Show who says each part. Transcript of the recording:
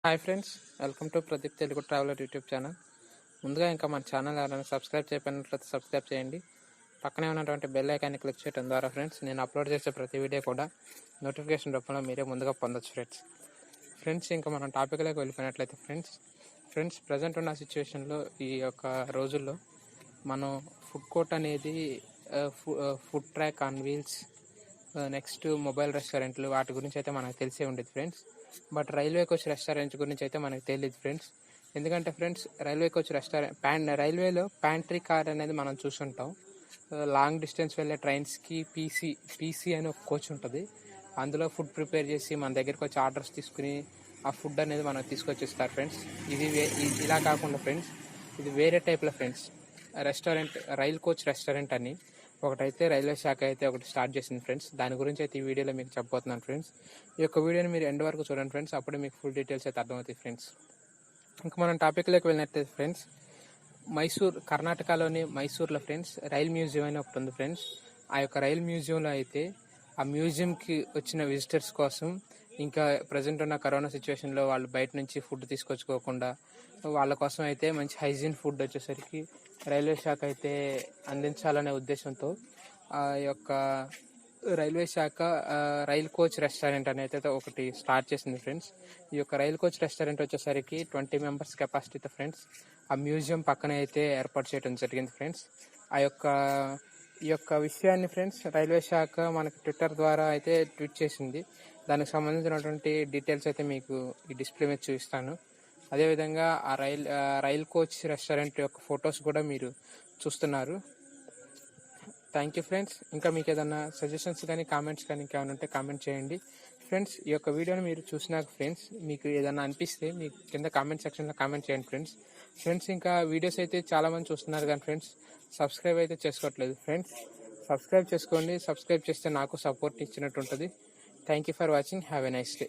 Speaker 1: Hi friends, welcome to Pradeep Telugu traveller YouTube channel. ముందుగా ఇంకా మన ఛానల్ ఎవరైనా సబ్స్క్రైబ్ చేయకపోయినట్లయితే సబ్స్క్రైబ్ చేయండి. పక్కనే ఉన్నటువంటి బెల్ ఐకాన్ని క్లిక్ చేయడం ద్వారా ఫ్రెండ్స్ నేను అప్లోడ్ చేసే ప్రతి వీడియో కూడా నోటిఫికేషన్ రూపంలో మీరే ముందుగా పొందొచ్చు ఫ్రెండ్స్ ఇంకా మనం టాపిక్లోకి వెళ్ళిపోయినట్లయితే ఫ్రెండ్స్ ప్రజెంట్ ఉన్న సిచ్యువేషన్లో ఈ యొక్క రోజుల్లో మనం ఫుడ్ కోర్ట్ అనేది food track on wheels, next mobile రెస్టారెంట్లు వాటి గురించి అయితే మనకు తెలిసే ఉండేది friends. But railway coach restaurants గురించి అయితే మనకు తెలియదు ఫ్రెండ్స్. ఎందుకంటే ఫ్రెండ్స్ రైల్వే కోచ్ రెస్టారెంట్ రైల్వేలో ప్యాంట్రీ కార్ అనేది మనం చూసుంటాం. లాంగ్ డిస్టెన్స్ వెళ్ళే ట్రైన్స్కి పీసీ అనే ఒక కోచ్ ఉంటుంది. అందులో ఫుడ్ ప్రిపేర్ చేసి మన దగ్గరికి వచ్చి ఆర్డర్స్ తీసుకుని ఆ ఫుడ్ అనేది మనం తీసుకొచ్చి ఇస్తారు ఫ్రెండ్స్. ఇలా కాకుండా ఫ్రెండ్స్ ఇది వేరే టైప్లో friends. Restaurant rail coach restaurant అని ఒకటైతే రైల్వే శాఖ అయితే ఒకటి స్టార్ట్ చేసింది ఫ్రెండ్స్. దాని గురించి అయితే ఈ వీడియోలో మీకు చెప్పబోతున్నాను ఫ్రెండ్స్. ఈ యొక్క వీడియోని మీరు ఎండ్ వరకు చూడండి ఫ్రెండ్స్, అప్పుడే మీకు ఫుల్ డీటెయిల్స్ అయితే అర్థమవుతాయి ఫ్రెండ్స్. ఇంకా మనం టాపిక్లోకి వెళ్ళినట్లయితే ఫ్రెండ్స్, కర్ణాటకలోని మైసూర్లో ఫ్రెండ్స్ రైల్ మ్యూజియం అని ఒకటి ఉంది ఫ్రెండ్స్. ఆ యొక్క రైల్ మ్యూజియంలో అయితే ఆ మ్యూజియంకి వచ్చిన విజిటర్స్ కోసం, ఇంకా ప్రజెంట్ ఉన్న కరోనా సిచ్యువేషన్లో వాళ్ళు బయట నుంచి ఫుడ్ తీసుకొచ్చుకోకుండా వాళ్ళ కోసం అయితే మంచి హైజీన్ ఫుడ్ వచ్చేసరికి రైల్వే శాఖ అయితే అందించాలనే ఉద్దేశంతో ఆ యొక్క రైల్వే శాఖ రైల్ కోచ్ రెస్టారెంట్ అనేది అయితే ఒకటి స్టార్ట్ చేసింది ఫ్రెండ్స్. ఈ యొక్క రైల్ కోచ్ రెస్టారెంట్ వచ్చేసరికి 20 మెంబర్స్ కెపాసిటీతో ఫ్రెండ్స్ ఆ మ్యూజియం పక్కనే అయితే ఏర్పాటు చేయడం జరిగింది ఫ్రెండ్స్. ఈ యొక్క విషయాన్ని ఫ్రెండ్స్ రైల్వే శాఖ మనకి ట్విట్టర్ ద్వారా అయితే ట్వీట్ చేసింది. దానికి సంబంధించినటువంటి డీటెయిల్స్ అయితే మీకు ఈ డిస్ప్లే మీద చూపిస్తాను. అదేవిధంగా ఆ రైల్ కోచ్ రెస్టారెంట్ యొక్క ఫొటోస్ కూడా మీరు చూస్తున్నారు. Thank you friends. ఇంకా మీకు ఏదైనా సజెషన్స్ కానీ కామెంట్స్ కానీ ఇంకేమైనా ఉంటే కామెంట్ చేయండి ఫ్రెండ్స్. ఈ యొక్క వీడియోని మీరు చూసినాక ఫ్రెండ్స్ మీకు ఏదైనా అనిపిస్తే మీకు కింద కామెంట్ సెక్షన్లో కామెంట్ చేయండి ఫ్రెండ్స్. ఇంకా వీడియోస్ అయితే చాలామంది చూస్తున్నారు కానీ ఫ్రెండ్స్ సబ్స్క్రైబ్ అయితే చేసుకోవట్లేదు ఫ్రెండ్స్. సబ్స్క్రైబ్ చేసుకోండి. సబ్స్క్రైబ్ చేస్తే నాకు సపోర్ట్ ఇచ్చినట్టు ఉంటుంది. Thank you for watching. Have a nice day.